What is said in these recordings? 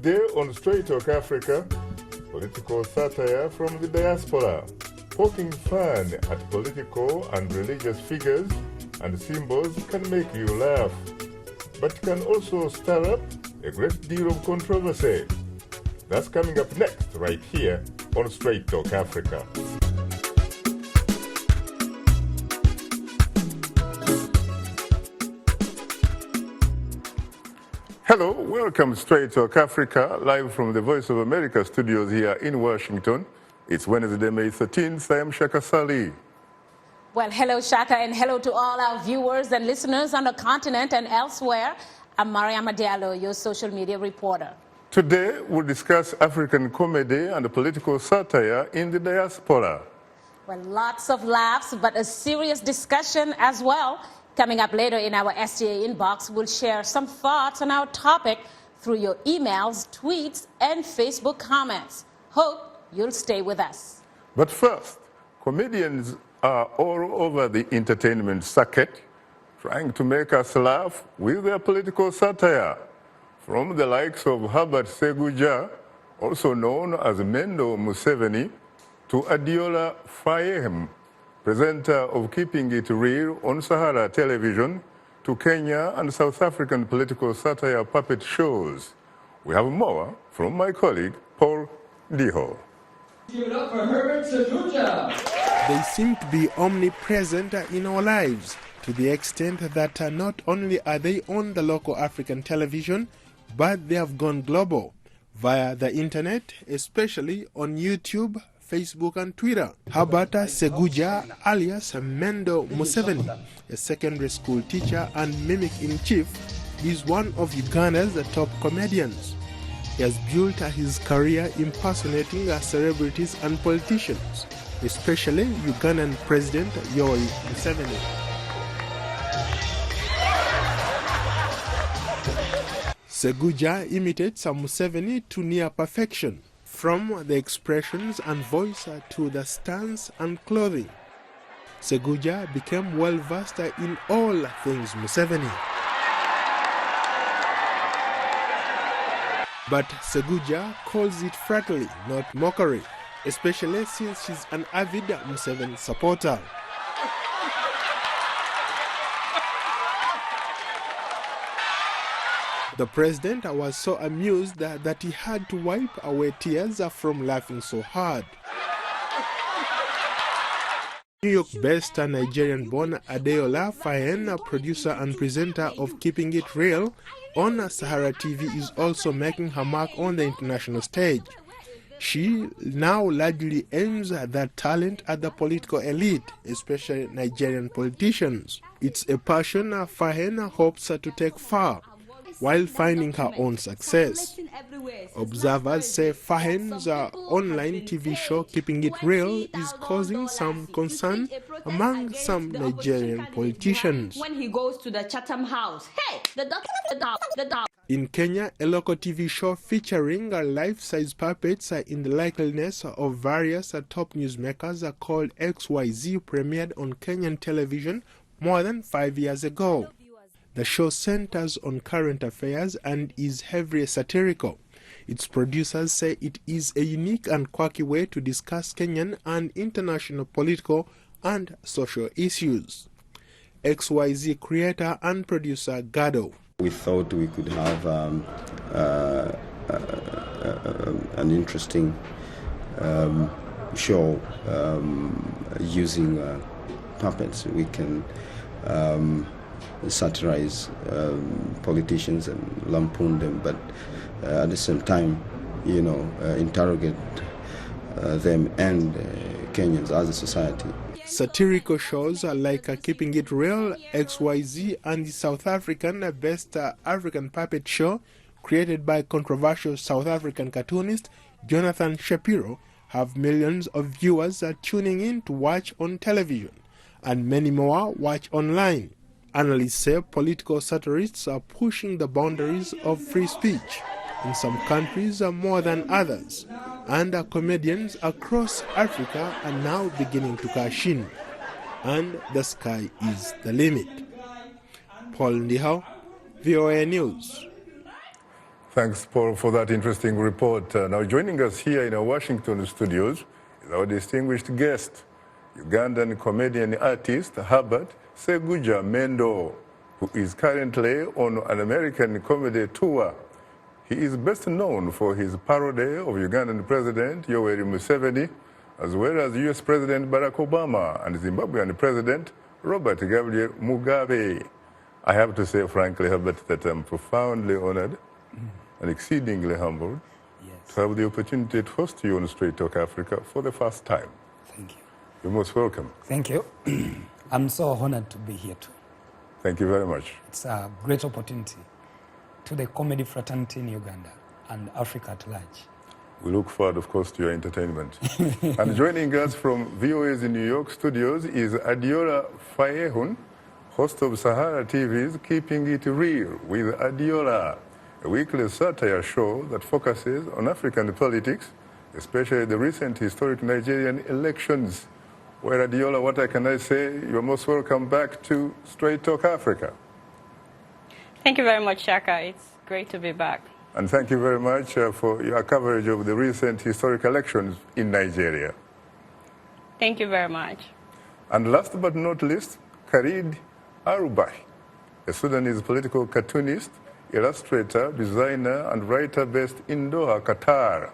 Today on Straight Talk Africa, political satire from the diaspora, poking fun at political and religious figures and symbols can make you laugh, but can also stir up a great deal of controversy. That's coming up next, right here on Straight Talk Africa. Hello, welcome to Straight Talk Africa, live from the Voice of America studios here in Washington. It's Wednesday, May 13th. I am Shaka Sali. Well, hello, Shaka, and hello to all our viewers and listeners on the continent and elsewhere. I'm Mariama Diallo, your social media reporter. Today, we'll discuss African comedy and political satire in the diaspora. Well, lots of laughs, but a serious discussion as well. Coming up later in our STA inbox, we'll share some thoughts on our topic through your emails, tweets, and Facebook comments. Hope you'll stay with us. But first, comedians are all over the entertainment circuit, trying to make us laugh with their political satire. From the likes of Herbert Seguja, also known as Mendo Museveni, to Adiola Fayehem, presenter of Keeping It Real on Sahara Television, to Kenya and South African political satire puppet shows. We have more from my colleague, Paul Diho. Give it up for Herbert Seguja. They seem to be omnipresent in our lives, to the extent that not only are they on the local African television, but they have gone global via the internet, especially on YouTube, Facebook and Twitter. Herbert Seguja, alias Mendo Museveni, a secondary school teacher and mimic-in-chief, is one of Uganda's top comedians. He has built his career impersonating celebrities and politicians, especially Ugandan President Yoweri Museveni. Seguja imitates Museveni to near perfection, from the expressions and voice to the stance and clothing. Seguja became well versed in all things Museveni. But Seguja calls it fraternity, not mockery, especially since she's an avid Museveni supporter. The president was so amused that he had to wipe away tears from laughing so hard. New York-based Nigerian-born Adeola Fayen, producer and presenter of Keeping It Real on Sahara TV, is also making her mark on the international stage. She now largely aims that talent at the political elite, especially Nigerian politicians. It's a passion Fayen hopes to take far, while finding her own success. Observers say Fahen's online TV show Keeping It Real is causing some concern among some Nigerian politicians. When he goes to the Chatham House, hey, the dog. In Kenya, a local TV show featuring life-size puppets in the likeness of various top newsmakers called XYZ premiered on Kenyan television more than 5 years ago. The show centers on current affairs and is heavily satirical. Its producers say it is a unique and quirky way to discuss Kenyan and international political and social issues. XYZ creator and producer Gado. We thought we could have an interesting show using puppets. We can satirize politicians and lampoon them, but at the same time, interrogate them and Kenyans as a society. Satirical shows like Keeping It Real, XYZ, and the South African Best African Puppet Show, created by controversial South African cartoonist Jonathan Shapiro, have millions of viewers tuning in to watch on television, and many more watch online. Analysts say political satirists are pushing the boundaries of free speech, in some countries more than others, and comedians across Africa are now beginning to cash in, and the sky is the limit. Paul Ndiho, VOA News. Thanks, Paul, for that interesting report. Now, joining us here in our Washington studios is our distinguished guest, Ugandan comedian artist Herbert Seguja Mendo, who is currently on an American comedy tour. He is best known for his parody of Ugandan President Yoweri Museveni, as well as US President Barack Obama and Zimbabwean President Robert Gabriel Mugabe. I have to say, frankly, Herbert, that I'm profoundly honored and exceedingly humbled to have the opportunity to host you on Straight Talk Africa for the first time. Thank you. You're most welcome. Thank you. I'm so honored to be here too. Thank you very much. It's a great opportunity to the comedy fraternity in Uganda and Africa at large. We look forward, of course, to your entertainment. And joining us from VOA's in New York studios is Adiola Fayehun, host of Sahara TV's Keeping It Real with Adiola, a weekly satire show that focuses on African politics, especially the recent historic Nigerian elections. Well, Adiola, what can I say? You're most welcome back to Straight Talk Africa. Thank you very much, Shaka. It's great to be back. And thank you very much for your coverage of the recent historic elections in Nigeria. Thank you very much. And last but not least, Khalid Arubah, a Sudanese political cartoonist, illustrator, designer, and writer based in Doha, Qatar.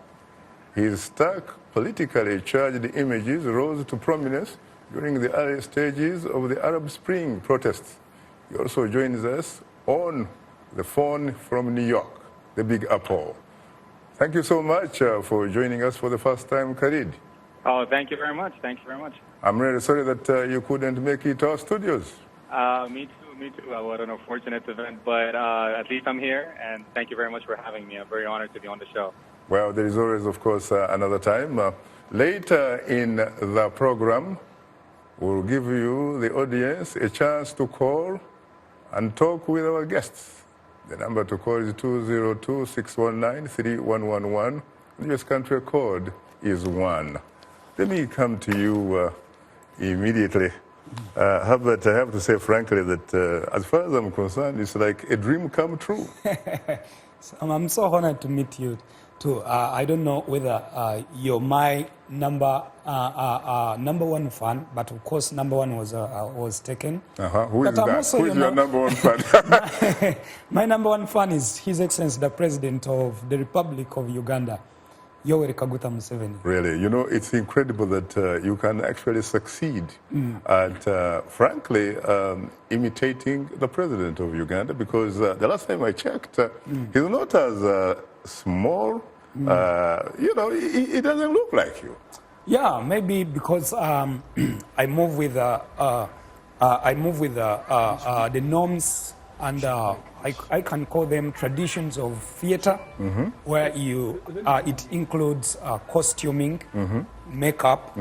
His stark, politically charged images rose to prominence during the early stages of the Arab Spring protests. He also joins us on the phone from New York, the Big Apple. Thank you so much for joining us for the first time, Khalid. Oh, thank you very much. Thank you very much. I'm really sorry that you couldn't make it to our studios. Me too. What an unfortunate event, but at least I'm here, and thank you very much for having me. I'm very honored to be on the show. Well, there is always, of course, another time. Later in the program, we'll give you, the audience, a chance to call and talk with our guests. The number to call is 202-619-3111. The US country code is 1. Let me come to you immediately. Herbert, I have to say frankly that as far as I'm concerned, it's like a dream come true. I'm so honored to meet you too. I don't know whether you're my number one fan, but of course number one was taken. Who is that? Who is your number one fan? My number one fan is His Excellency the President of the Republic of Uganda, Yoweri Kaguta Museveni. Really, you know, it's incredible that you can actually succeed at, frankly, imitating the president of Uganda, because the last time I checked, he's not as small, you know, he doesn't look like you. Yeah, maybe because I move with the norms and I can call them traditions of theater, where it includes costuming, makeup,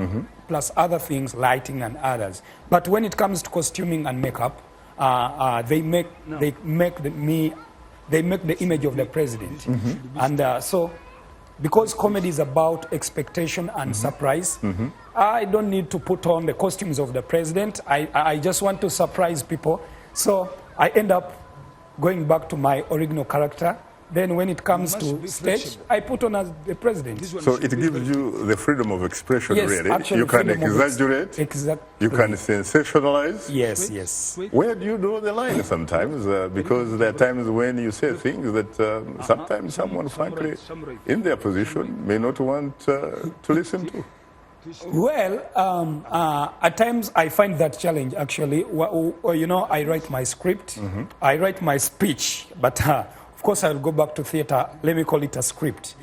plus other things, lighting and others. But when it comes to costuming and makeup, they make the image of the president, and so because comedy is about expectation and surprise, I don't need to put on the costumes of the president. I just want to surprise people, so I end up going back to my original character. Then when it comes to stage, I put on as the president. So it gives you the freedom of expression, yes, really. Actually, you can exaggerate, you can sensationalize. Yes, yes. Where do you draw the line sometimes? Because there are times when you say things that sometimes someone, frankly, in their position may not want to listen to. Well, at times I find that challenge, actually. You know, I write my script, I write my speech, but of course I'll go back to theater. Let me call it a script.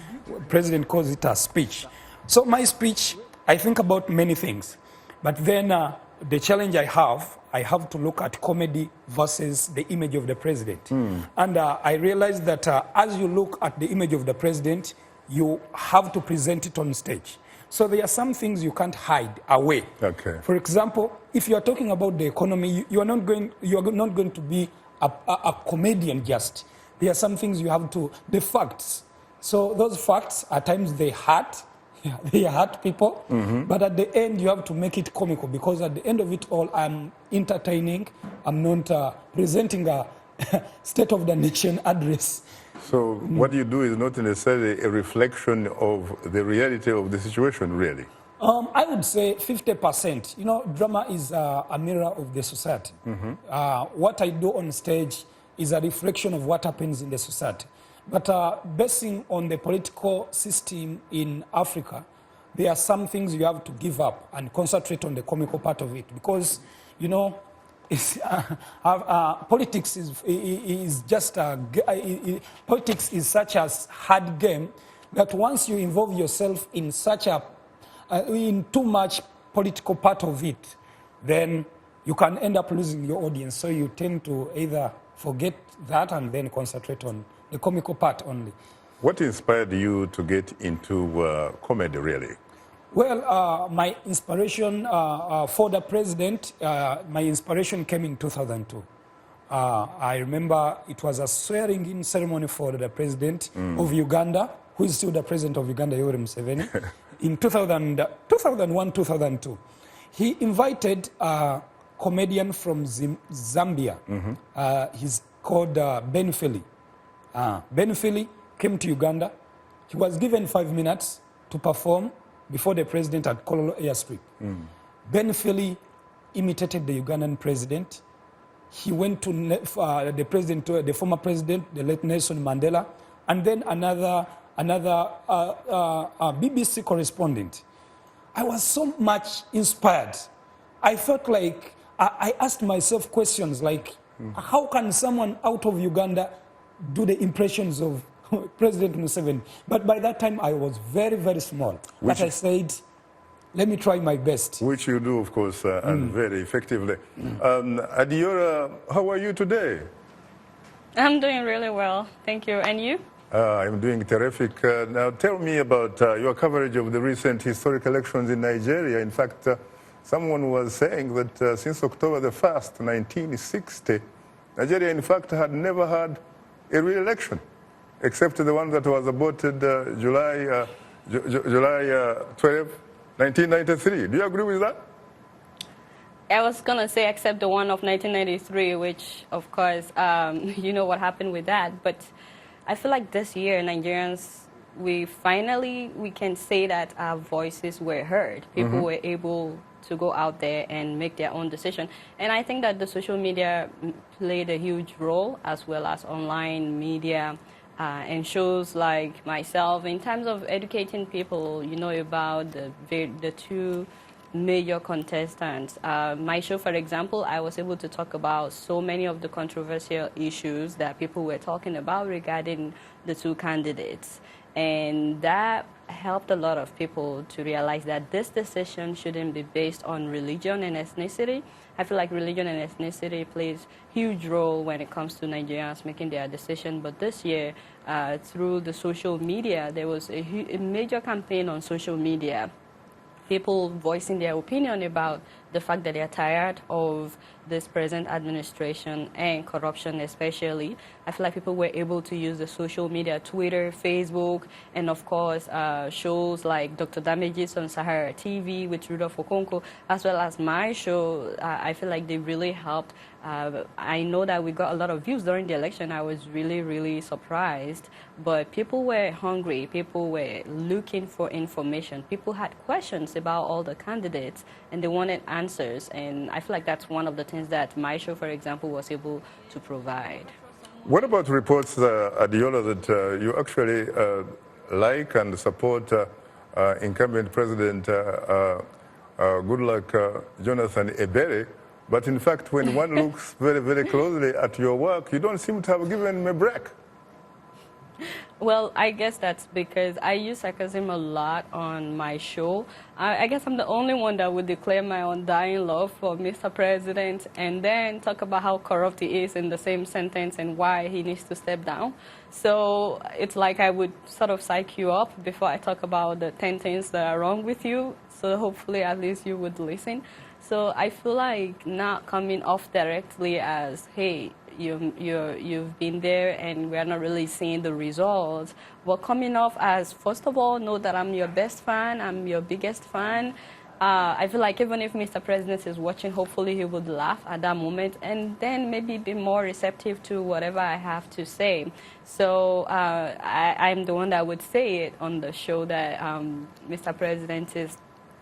President calls it a speech. So my speech, I think about many things, but then the challenge I have to look at comedy versus the image of the president. And I realized that as you look at the image of the president, you have to present it on stage. So there are some things you can't hide away. Okay. For example, if you are talking about the economy, you are not going to be a comedian just. There are some things you have to, the facts. So those facts, at times they hurt people, but at the end you have to make it comical, because at the end of it all, I'm entertaining. I'm not presenting a State of the Nation address. So what you do is not necessarily a reflection of the reality of the situation, really. I would say 50%. You know, drama is a mirror of the society. What I do on stage is a reflection of what happens in the society. But basing on the political system in Africa, there are some things you have to give up and concentrate on the comical part of it. Because, you know, it's, politics is just politics is such a hard game that once you involve yourself in such a in too much political part of it, then you can end up losing your audience. So you tend to either forget that and then concentrate on the comical part only. What inspired you to get into comedy, really? Well, my inspiration for the president, my inspiration came in 2002. I remember it was a swearing-in ceremony for the president of Uganda, who is still the president of Uganda, Yoweri Museveni, in 2001, 2002. He invited a comedian from Zambia. He's called Ben Philly. Ben Philly came to Uganda. He was given 5 minutes to perform before the president at Kololo airstrip. Ben Philly imitated the Ugandan president. He went to the president, the former president, the late Nelson Mandela, and then another BBC correspondent. I was so much inspired. I felt like I asked myself questions like, how can someone out of Uganda do the impressions of President Museveni? But by that time, I was very, very small. But I said, let me try my best. Which you do, of course, and very effectively. Adiola, how are you today? I'm doing really well, thank you. And you? I'm doing terrific. Now, tell me about your coverage of the recent historic elections in Nigeria. In fact, someone was saying that since October the 1st, 1960, Nigeria, in fact, had never had a real election, except the one that was aborted July 12, 1993. Do you agree with that? I was going to say except the one of 1993, which, of course, you know what happened with that. But I feel like this year, Nigerians, we can say that our voices were heard. People were able to go out there and make their own decision. And I think that the social media played a huge role, as well as online media and shows like myself in terms of educating people, you know, about the two major contestants. My show, for example, I was able to talk about so many of the controversial issues that people were talking about regarding the two candidates. And that helped a lot of people to realize that this decision shouldn't be based on religion and ethnicity. I feel like religion and ethnicity plays a huge role when it comes to Nigerians making their decision. But this year, through the social media, there was a major campaign on social media. People voicing their opinion about the fact that they are tired of this present administration and corruption especially. I feel like people were able to use the social media, Twitter, Facebook, and of course shows like Dr. Damages on Sahara TV with Rudolph Okonkwo, as well as my show. I feel like they really helped. I know that we got a lot of views during the election. I was really, really surprised. But people were hungry. People were looking for information. People had questions about all the candidates, and they wanted answers. And I feel like that's one of the things that my show, for example, was able to provide. What about reports, Adiola, that you actually like and support incumbent President Goodluck Jonathan Ebele, but in fact, when one looks very, very closely at your work, you don't seem to have given him a break? Well, I guess that's because I use sarcasm a lot on my show. I guess I'm the only one that would declare my undying love for Mr. President and then talk about how corrupt he is in the same sentence and why he needs to step down. So it's like I would sort of psych you up before I talk about the 10 things that are wrong with you. So hopefully at least you would listen. So I feel like not coming off directly as, hey, you've been there and we're not really seeing the results, but coming off as, first of all, know that I'm your best fan, I'm your biggest fan, I feel like even if Mr. President is watching, hopefully he would laugh at that moment and then maybe be more receptive to whatever I have to say. So I'm the one that would say it on the show that Mr. President is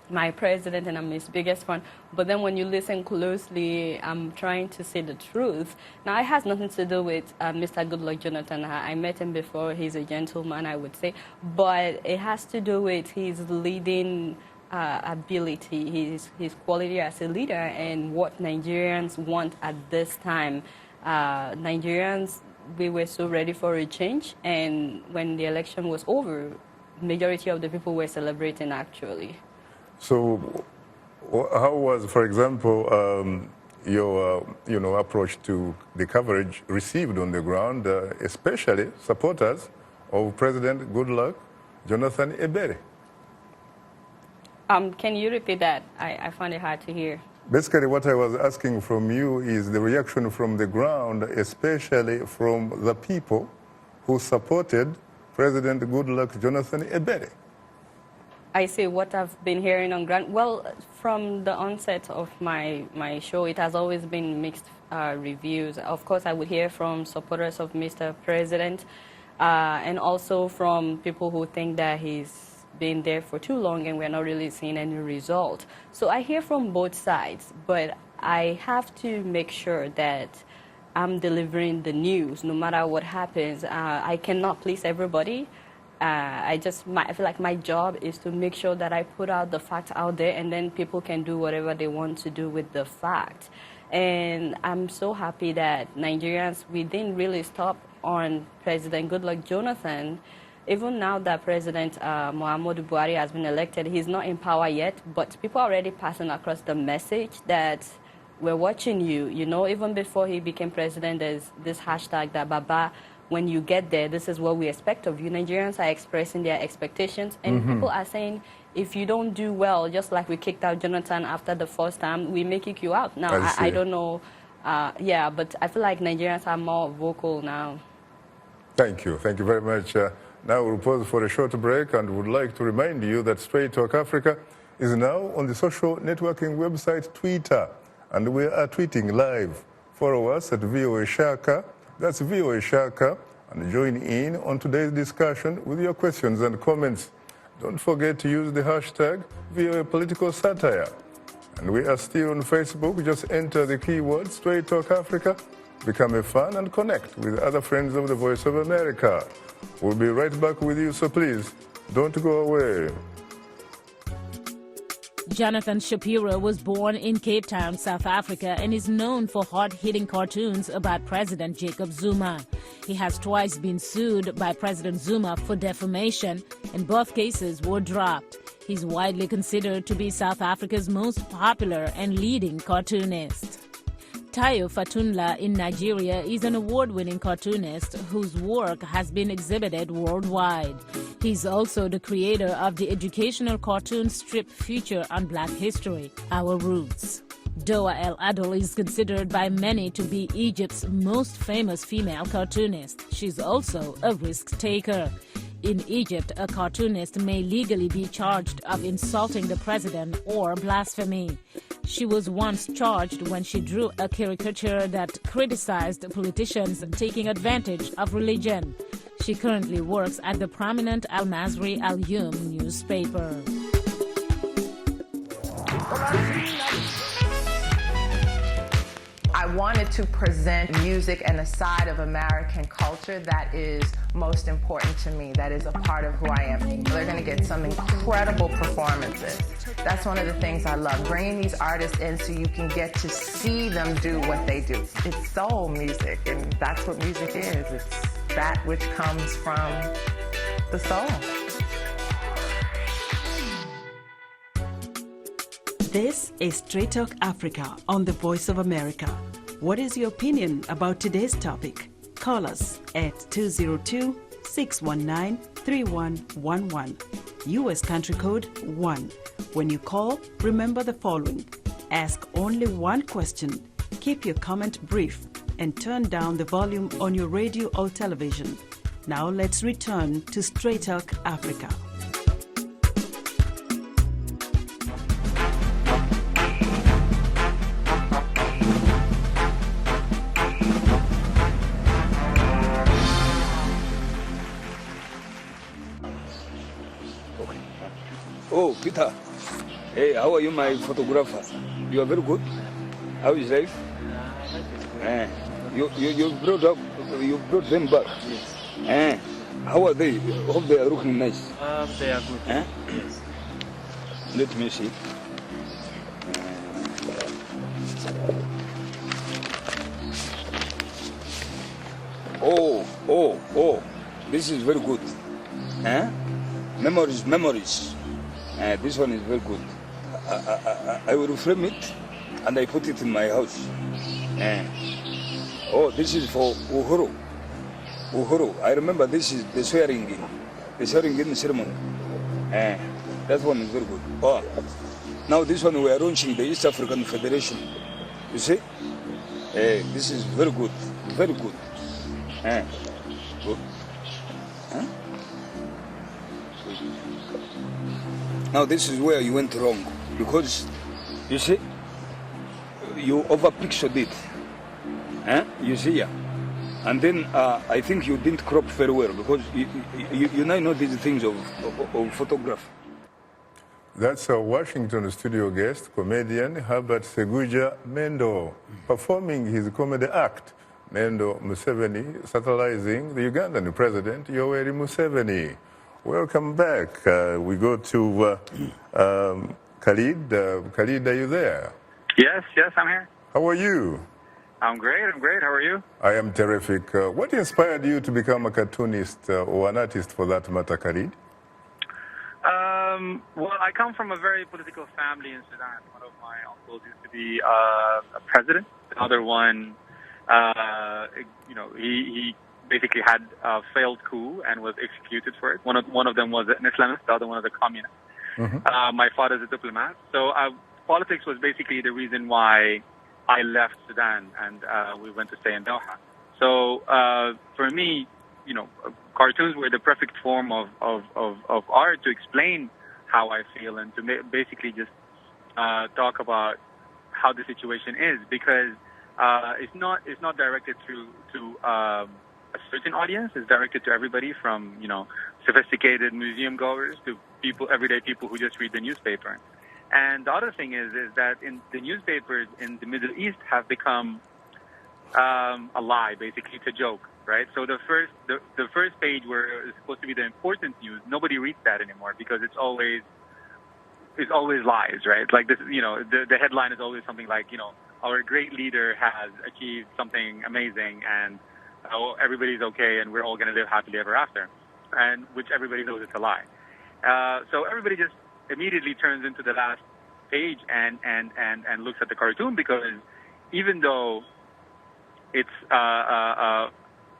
my president and I'm his biggest fan. But then when you listen closely, I'm trying to say the truth. Now, it has nothing to do with Mr. Goodluck Jonathan. I met him before. He's a gentleman, I would say. But it has to do with his leading ability, his quality as a leader, and what Nigerians want at this time. Nigerians, we were so ready for a change. And when the election was over, majority of the people were celebrating, actually. So how was, for example, your approach to the coverage received on the ground, especially supporters of President Goodluck Jonathan Ebere? Can you repeat that? I found it hard to hear. Basically, what I was asking from you is the reaction from the ground, especially from the people who supported President Goodluck Jonathan Ebere. I say what I've been hearing on ground. Well, from the onset of my show, it has always been mixed reviews. Of course, I would hear from supporters of Mr. President and also from people who think that he's been there for too long and we're not really seeing any result. So I hear from both sides, but I have to make sure that I'm delivering the news no matter what happens. I cannot please everybody. I feel like my job is to make sure that I put out the facts out there and then people can do whatever they want to do with the fact. And I'm so happy that Nigerians, we didn't really stop on President Goodluck Jonathan. Even now that President Muhammadu Buhari has been elected, he's not in power yet, but people are already passing across the message that we're watching you. You know, even before he became president, there's this hashtag that Baba, when you get there, this is what we expect of you. Nigerians are expressing their expectations, and people are saying, if you don't do well, just like we kicked out Jonathan after the first time, we may kick you out. Now, I don't know. Yeah, but I feel like Nigerians are more vocal now. Thank you. Thank you very much. Now we'll pause for a short break and would like to remind you that Straight Talk Africa is now on the social networking website Twitter, and we are tweeting live. Follow us at VOA Shaka. That's VOA Shaka, and join in on today's discussion with your questions and comments. Don't forget to use the hashtag VOA Political Satire. And we are still on Facebook. Just enter the keyword Straight Talk Africa, become a fan, and connect with other friends of the Voice of America. We'll be right back with you, so please don't go away. Jonathan Shapiro was born in Cape Town, South Africa, and is known for hard-hitting cartoons about President Jacob Zuma. He has twice been sued by President Zuma for defamation, and both cases were dropped. He's widely considered to be South Africa's most popular and leading cartoonist. Tayo Fatunla in Nigeria is an award-winning cartoonist whose work has been exhibited worldwide. He's also the creator of the educational cartoon strip feature on Black history, Our Roots. Doa El Adol is considered by many to be Egypt's most famous female cartoonist. She's also a risk-taker. In Egypt, a cartoonist may legally be charged of insulting the president or blasphemy. She was once charged when she drew a caricature that criticized politicians taking advantage of religion. She currently works at the prominent Al Masri Al Yum newspaper. I wanted to present music and a side of American culture that is most important to me, that is a part of who I am. They're going to get some incredible performances. That's one of the things I love, bringing these artists in so you can get to see them do what they do. It's soul music, and that's what music is. It's that which comes from the soul. This is Straight Talk Africa on the Voice of America. What is your opinion about today's topic? Call us at 202-619-3111. U.S. country code 1. When you call, remember the following. Ask only one question, keep your comment brief, and turn down the volume on your radio or television. Now let's return to Straight Talk Africa. Peter. Hey, how are you, my photographer? You are very good. How is life? You brought them back. Yes. How are they? Hope they are looking nice. They are good. Yes. Let me see. Oh, this is very good. Memories. This one is very good. I will frame it and I put it in my house. This is for Uhuru. I remember this is the swearing in ceremony. That one is very good. Now this one we are launching the East African Federation. You see? This is very good. Very good. Good. Now this is where you went wrong, because you see, you overpixeled it. You see, yeah. And then I think you didn't crop very well, because you now know these things of photography. That's our Washington studio guest, comedian Herbert Seguja Mendo, performing his comedy act, Mendo Museveni, satirizing the Ugandan president, Yoweri Museveni. Welcome back. We go to Khalid. Khalid, are you there? Yes, I'm here. How are you? I'm great. How are you? I am terrific. What inspired you to become a cartoonist or an artist for that matter, Khalid? Well, I come from a very political family in Sudan. One of my uncles used to be a president. Another one, he basically had a failed coup and was executed for it. One of them was an Islamist, the other one was a communist. Mm-hmm. My father's a diplomat. So politics was basically the reason why I left Sudan and we went to stay in Doha. So for me, cartoons were the perfect form of art to explain how I feel and to basically just talk about how the situation is, because it's not directed to a certain audience. It's directed to everybody, from sophisticated museum goers to everyday people who just read the newspaper. And the other thing is that in the newspapers in the Middle East have become a lie, basically. It's a joke, right? So the first page where it's supposed to be the important news, nobody reads that anymore, because it's always lies, right? Like this, the headline is always something like, our great leader has achieved something amazing, and everybody's okay, and we're all going to live happily ever after, and which everybody knows it's a lie. So everybody just immediately turns into the last page and looks at the cartoon, because even though it's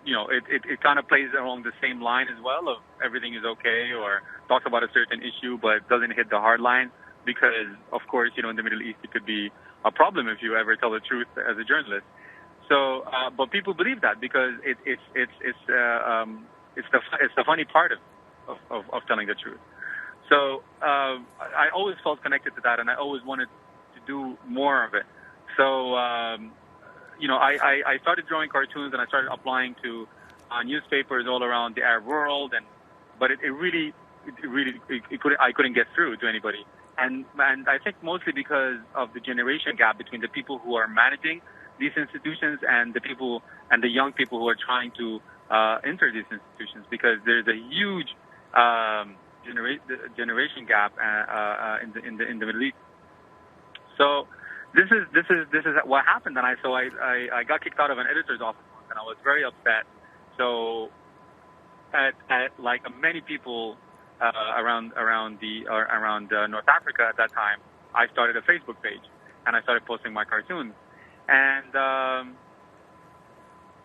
it kind of plays along the same line as well of everything is okay, or talks about a certain issue but doesn't hit the hard line, because of course in the Middle East it could be a problem if you ever tell the truth as a journalist. So but people believe that because it's the funny part of telling the truth. So I always felt connected to that, and I always wanted to do more of it. So I started drawing cartoons, and I started applying to newspapers all around the Arab world, but I couldn't get through to anybody, and I think mostly because of the generation gap between the people who are managing these institutions and the young people who are trying to enter these institutions, because there's a huge generation gap in the Middle East. So this is what happened, and I got kicked out of an editor's office, and I was very upset. So at like many people around North Africa at that time, I started a Facebook page, and I started posting my cartoons. And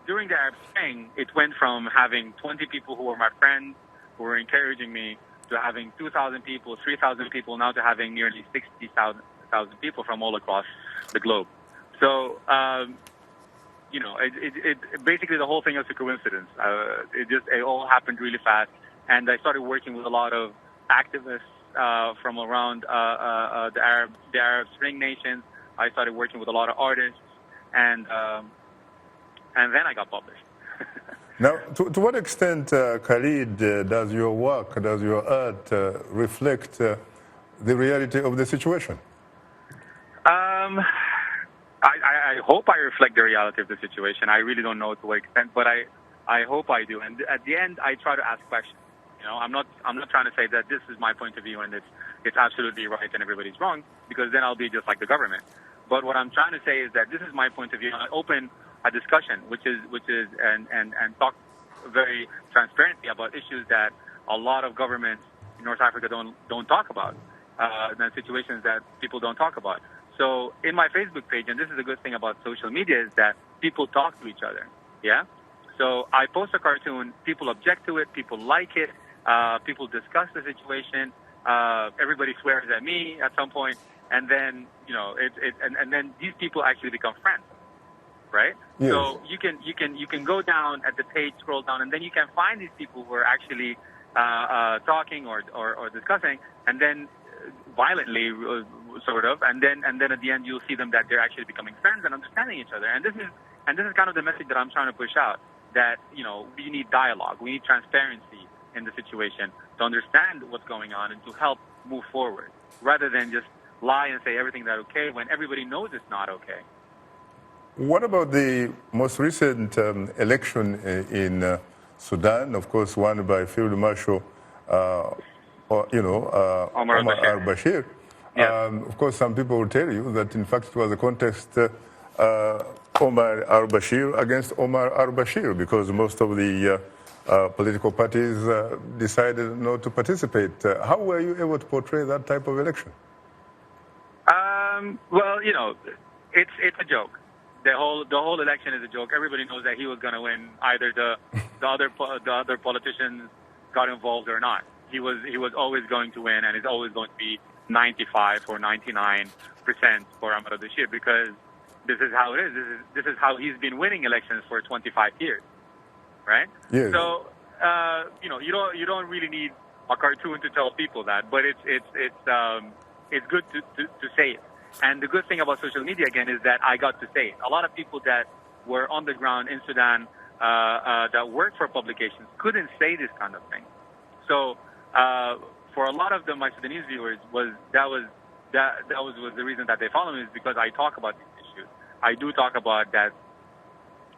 during the Arab Spring, it went from having 20 people who were my friends, who were encouraging me, to having 2,000 people, 3,000 people, now to having nearly 60,000 people from all across the globe. So, it basically the whole thing was a coincidence. It all happened really fast, and I started working with a lot of activists from around the Arab Spring nations. I started working with a lot of artists, and then I got published. Now, to what extent, Khalid, does your work, does your art reflect the reality of the situation? I hope I reflect the reality of the situation. I really don't know to what extent, but I hope I do. And at the end, I try to ask questions. You know, I'm not trying to say that this is my point of view and it's absolutely right and everybody's wrong, because then I'll be just like the government. But what I'm trying to say is that this is my point of view, and I open a discussion, which is and talk very transparently about issues that a lot of governments in North Africa don't talk about, and situations that people don't talk about. So in my Facebook page, and this is a good thing about social media, is that people talk to each other. Yeah. So I post a cartoon, people object to it, people like it, people discuss the situation. Everybody swears at me at some point, and then and then these people actually become friends, right? Yes. So you can go down at the page, scroll down, and then you can find these people who are actually talking or discussing, and then violently, sort of, and then at the end you'll see them that they're actually becoming friends and understanding each other. And this is kind of the message that I'm trying to push out. That we need dialogue, we need transparency in the situation to understand what's going on and to help move forward, rather than just lie and say everything that's okay when everybody knows it's not okay. What about the most recent election in Sudan? Of course, won by Field Marshal, Omar al-Bashir. Yes. Of course, some people will tell you that in fact it was a contest Omar al-Bashir against Omar al-Bashir, because most of the political parties decided not to participate. How were you able to portray that type of election? Well, it's a joke. The whole election is a joke. Everybody knows that he was going to win. Either the other politicians got involved or not. He was always going to win, and it's always going to be 95 or 99% for Omar al-Bashir, because this is how it is. This is how he's been winning elections for 25 years, right? Yes. So you don't really need a cartoon to tell people that, but it's good to say it. And the good thing about social media, again, is that I got to say it. A lot of people that were on the ground in Sudan that worked for publications couldn't say this kind of thing. So for a lot of them, my Sudanese viewers, that was the reason that they follow me, is because I talk about these issues. I do talk about that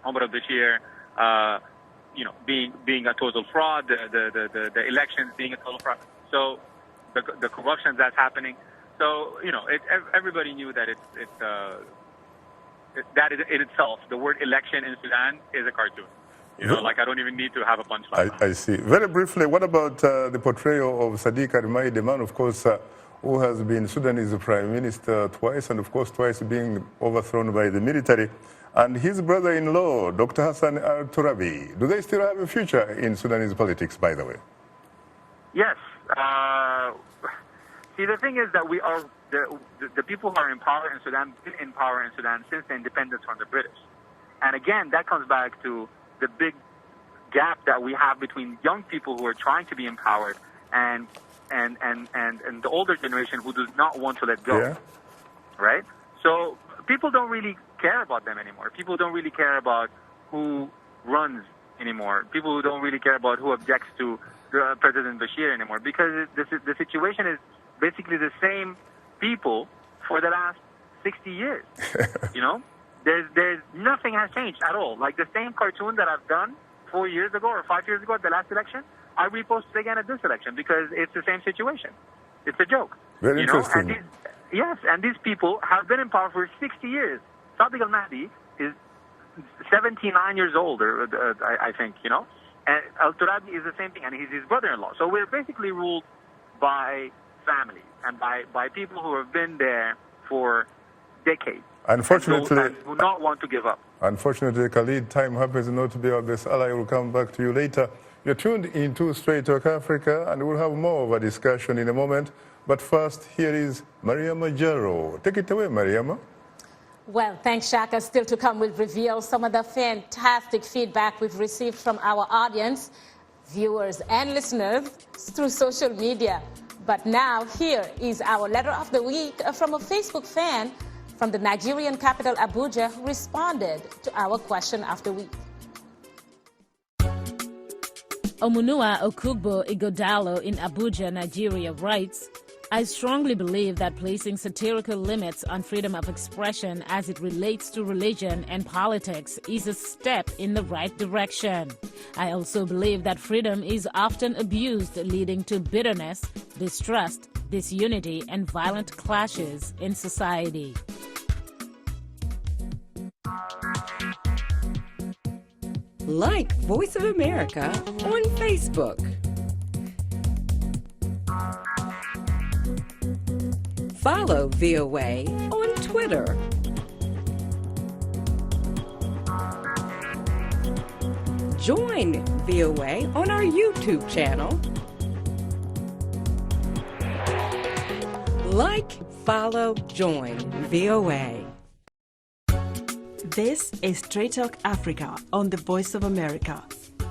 Omar al-Bashir, being a total fraud, the elections being a total fraud. So the corruption that's happening. So everybody knew that that in itself, the word election in Sudan is a cartoon. Like I don't even need to have a punchline. I see. Very briefly, what about the portrayal of Sadiq Armai, the man, of course, who has been Sudanese prime minister twice, and of course twice being overthrown by the military, and his brother-in-law, Dr. Hassan al-Turabi? Do they still have a future in Sudanese politics, by the way? Yes. See, the thing is that we are the people who are in power in Sudan, been in power in Sudan since the independence from the British. And again, that comes back to the big gap that we have between young people who are trying to be empowered and the older generation who does not want to let go. Yeah. Right? So people don't really care about them anymore. People don't really care about who runs anymore. People don't really care about who objects to President Bashir anymore, because the situation is basically the same people for the last 60 years. There's nothing has changed at all. Like the same cartoon that I've done 4 years ago or 5 years ago at the last election, I reposted again at this election, because it's the same situation. It's a joke. Very interesting. And these people have been in power for 60 years. Sadiq al-Mahdi is 79 years old, or I think, And al-Turabi is the same thing, and he's his brother-in-law. So we're basically ruled by families and by people who have been there for decades. Unfortunately, and who not want to give up. Unfortunately, Khalid, time happens not to be our best ally. We'll come back to you later. You're tuned into Straight Talk Africa, and we'll have more of a discussion in a moment. But first, here is Mariama Jaro. Take it away, Mariama. Well, thanks, Shaka. Still to come, we'll reveal some of the fantastic feedback we've received from our audience, viewers and listeners through social media. But now, here is our letter of the week from a Facebook fan from the Nigerian capital, Abuja, who responded to our question of the week. Omunua Okugbo Igodalo in Abuja, Nigeria writes, I strongly believe that placing satirical limits on freedom of expression as it relates to religion and politics is a step in the right direction. I also believe that freedom is often abused, leading to bitterness, distrust, disunity, and violent clashes in society. Like Voice of America on Facebook. Follow VOA on Twitter. Join VOA on our YouTube channel. Like, follow, join VOA. This is Straight Talk Africa on the Voice of America.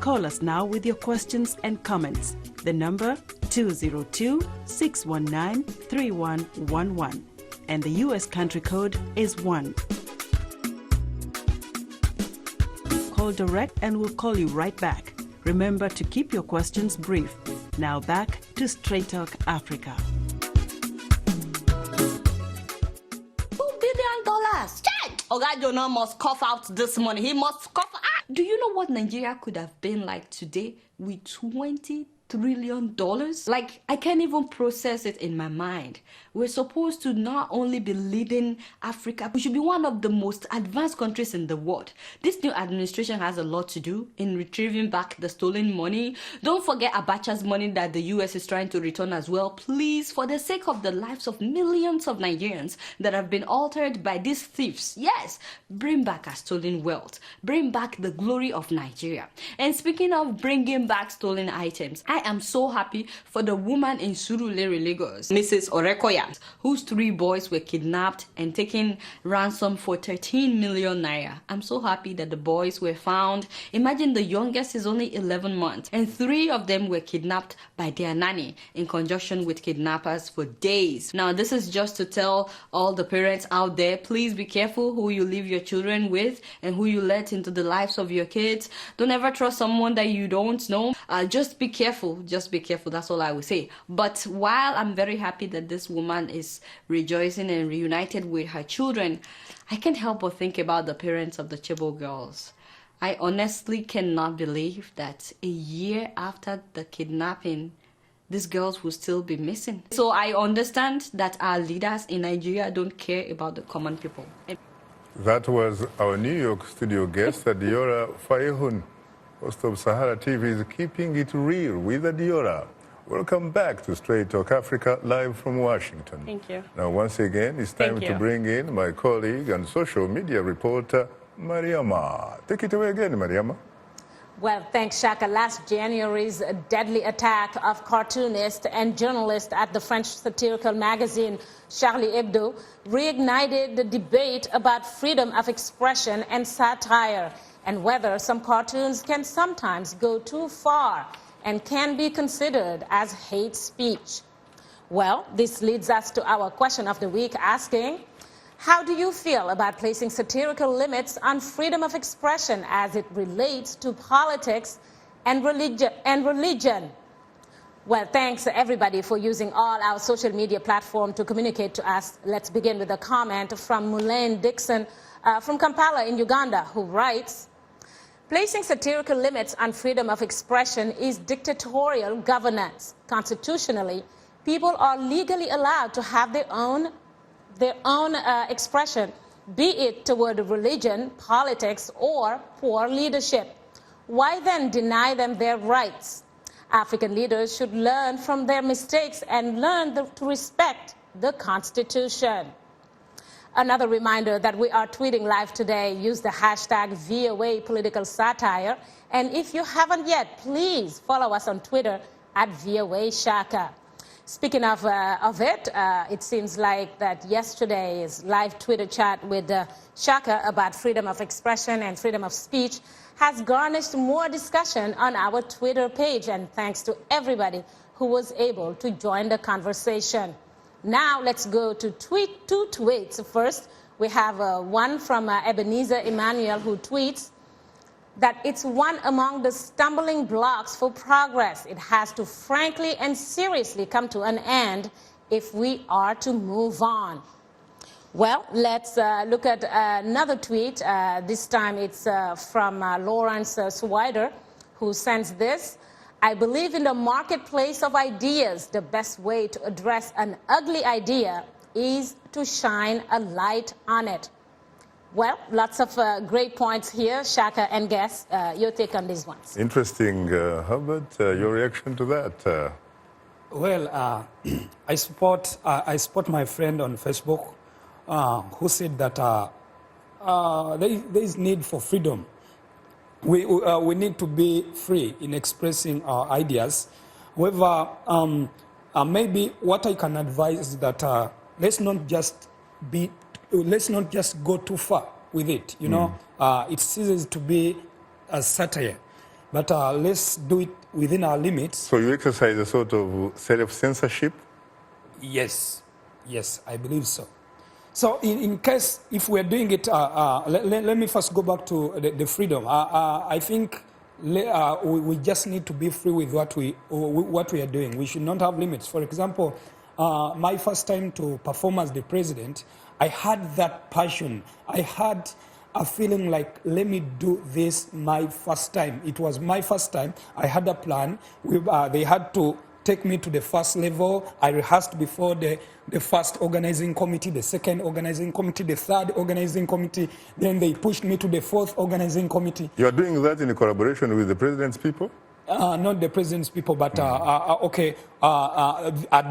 Call us now with your questions and comments. The number 202-619-3111. And the U.S. country code is 1. Call direct and we'll call you right back. Remember to keep your questions brief. Now back to Straight Talk Africa. $2 billion. Check! Oga Jonah must cough out this money. He must cough out. Do you know what Nigeria could have been like today with $20 trillion? Like, I can't even process it in my mind. We're supposed to not only be leading Africa, we should be one of the most advanced countries in the world. This new administration has a lot to do in retrieving back the stolen money. Don't forget Abacha's money that the US is trying to return as well. Please, for the sake of the lives of millions of Nigerians that have been altered by these thieves, yes, bring back our stolen wealth. Bring back the glory of Nigeria. And speaking of bringing back stolen items, I am so happy for the woman in Surulere, Lagos, Mrs. Orekoya, whose 3 boys were kidnapped and taken ransom for 13 million naira. I'm so happy that the boys were found. Imagine the youngest is only 11 months and 3 of them were kidnapped by their nanny in conjunction with kidnappers for days. Now, this is just to tell all the parents out there, please be careful who you leave your children with and who you let into the lives of your kids. Don't ever trust someone that you don't know. Just be careful. Just be careful. That's all I will say. But while I'm very happy that this woman is rejoicing and reunited with her children, I can't help but think about the parents of the Chibok girls. I honestly cannot believe that a year after the kidnapping, these girls will still be missing. So I understand that our leaders in Nigeria don't care about the common people. That was our New York studio guest, Diora Fayehun, host of Sahara TV's Keeping It Real with Diora. Welcome back to Straight Talk Africa, live from Washington. Thank you. Now, once again, it's time to bring in my colleague and social media reporter, Mariama. Take it away again, Mariama. Well, thanks, Shaka. Last January's deadly attack of cartoonist and journalist at the French satirical magazine Charlie Hebdo reignited the debate about freedom of expression and satire, and whether some cartoons can sometimes go too far and can be considered as hate speech. Well, this leads us to our question of the week, asking, how do you feel about placing satirical limits on freedom of expression as it relates to politics and religion? Well, thanks everybody for using all our social media platforms to communicate to us. Let's begin with a comment from Mulan Dixon from Kampala in Uganda, who writes, placing satirical limits on freedom of expression is dictatorial governance. Constitutionally, people are legally allowed to have their own expression, be it toward religion, politics, or poor leadership. Why then deny them their rights? African leaders should learn from their mistakes and learn to respect the Constitution. Another reminder that we are tweeting live today. Use the hashtag VOA Political Satire. And if you haven't yet, please follow us on Twitter at VOA Shaka. Speaking of it, it seems like that yesterday's live Twitter chat with Shaka about freedom of expression and freedom of speech has garnished more discussion on our Twitter page, and thanks to everybody who was able to join the conversation. Now let's go to two tweets. First, we have one from Ebenezer Emmanuel, who tweets that it's one among the stumbling blocks for progress. It has to frankly and seriously come to an end if we are to move on. Well, let's look at another tweet. This time it's from Lawrence Swider, who sends this. I believe in the marketplace of ideas. The best way to address an ugly idea is to shine a light on it. Well, lots of great points here. Shaka and Guess, your take on these ones. Interesting. Herbert, your reaction to that? Well, I support my friend on Facebook who said that there is need for freedom. We need to be free in expressing our ideas. However, maybe what I can advise is that let's not just go too far with it. You know, it ceases to be a satire, but let's do it within our limits. So you exercise a sort of self-censorship? Yes, I believe so. So in case if we're doing it, let me first go back to the freedom. I think we just need to be free with what we are doing. We should not have limits. For example, my first time to perform as the president, I had that passion. I had a feeling like, let me do this my first time. It was my first time. I had a plan. They had to take me to the first level. I rehearsed before the first organizing committee, the second organizing committee, the third organizing committee. Then they pushed me to the fourth organizing committee. You are doing that in collaboration with the president's people? Not the president's people, but at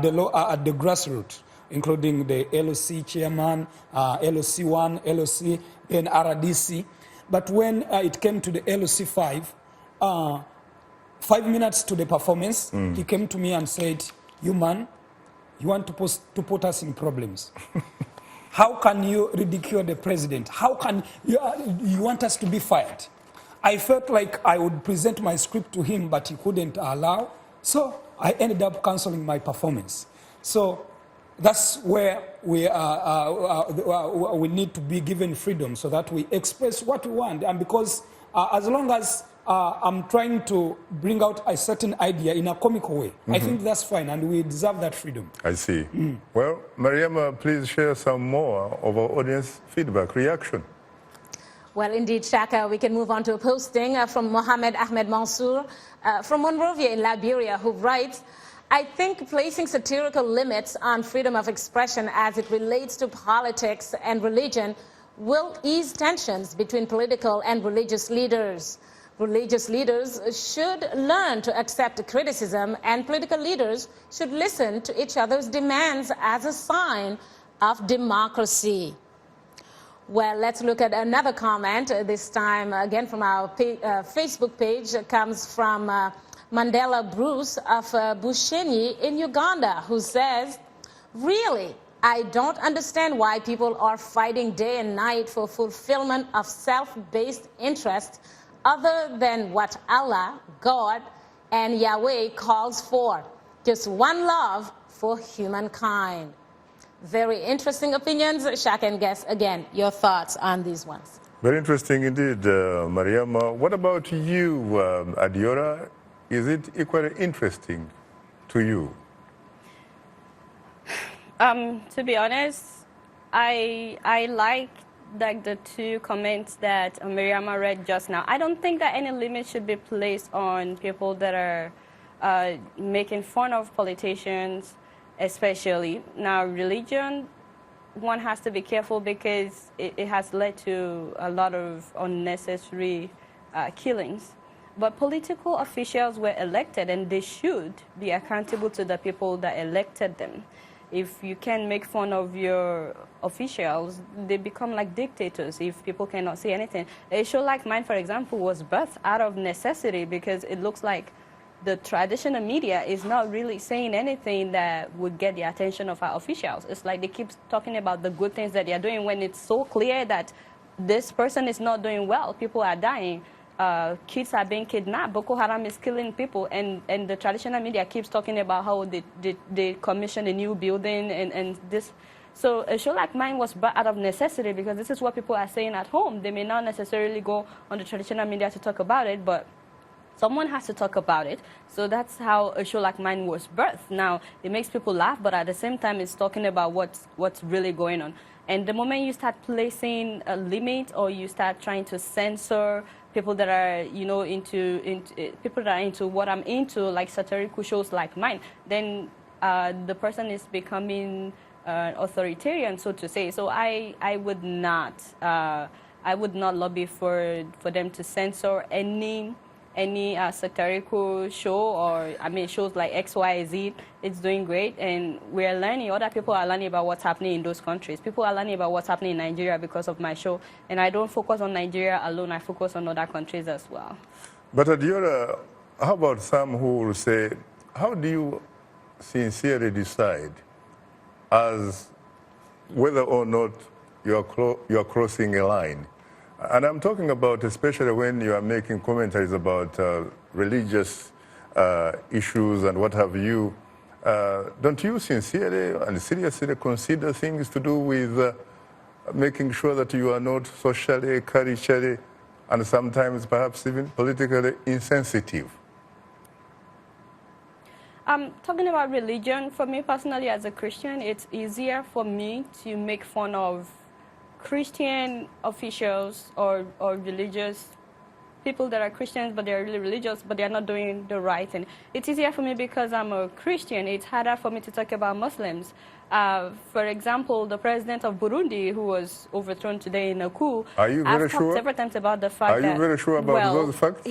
the grassroots, including the LOC chairman, LOC 1, LOC, then RDC. But when it came to the LOC 5, 5 minutes to the performance, he came to me and said, you man, you want to put us in problems. How can you ridicule the president? How can you want us to be fired? I felt like I would present my script to him, but he couldn't allow. So I ended up canceling my performance. So that's where we need to be given freedom so that we express what we want. And because as long as I'm trying to bring out a certain idea in a comical way, I think that's fine, and we deserve that freedom. I see. Well, Mariama, please share some more of our audience feedback, reaction. Well, indeed, Shaka, we can move on to a posting from Mohammed Ahmed Mansour from Monrovia in Liberia, who writes, I think placing satirical limits on freedom of expression as it relates to politics and religion will ease tensions between political and religious leaders. Religious leaders should learn to accept criticism, and political leaders should listen to each other's demands as a sign of democracy. Well, let's look at another comment. This time, again, from our Facebook page, comes from Mandela Bruce of Bushenyi in Uganda, who says, really, I don't understand why people are fighting day and night for fulfillment of self-based interests other than what Allah, God, and Yahweh calls for. Just one love for humankind. Very interesting opinions. Shaka and Guess, again, your thoughts on these ones. Very interesting indeed, Mariama. What about you, Adiora? Is it equally interesting to you? To be honest, I like the two comments that Mariama read just now. I don't think that any limit should be placed on people that are making fun of politicians, especially. Now, religion, one has to be careful because it has led to a lot of unnecessary killings. But political officials were elected, and they should be accountable to the people that elected them. If you can make fun of your officials, they become like dictators if people cannot say anything. A show like mine, for example, was birthed out of necessity because it looks like the traditional media is not really saying anything that would get the attention of our officials. It's like they keep talking about the good things that they're doing when it's so clear that this person is not doing well. People are dying. Kids are being kidnapped. Boko Haram is killing people, and the traditional media keeps talking about how they commissioned a new building and this. So a show like mine was brought out of necessity because this is what people are saying at home. They may not necessarily go on the traditional media to talk about it, but Someone has to talk about it. So that's how a show like mine was birthed. Now, it makes people laugh, but at the same time, it's talking about what's really going on. And the moment you start placing a limit or you start trying to censor people that are, into people that are into what I'm into, like satirical shows like mine, then the person is becoming authoritarian, so to say. So I would not lobby for them to censor any satirical show, or shows like XYZ. It's doing great, and we're learning. Other people are learning about what's happening in those countries. People are learning about what's happening in Nigeria because of my show, and I don't focus on Nigeria alone. I focus on other countries as well. But Adiola, how about some who will say, how do you sincerely decide as whether or not you're crossing a line? And I'm talking about especially when you are making commentaries about religious issues and what have you. Don't you sincerely and seriously consider things to do with making sure that you are not socially, culturally, and sometimes perhaps even politically insensitive? Talking about religion, for me personally as a Christian, it's easier for me to make fun of Christian officials or religious people that are Christians, but they're really religious, but they're not doing the right thing. It's easier for me because I'm a Christian. It's harder for me to talk about Muslims. For example, the president of Burundi, who was overthrown today in a coup, Are you very I've sure? talked several times about the fact that... Are you very sure about those facts?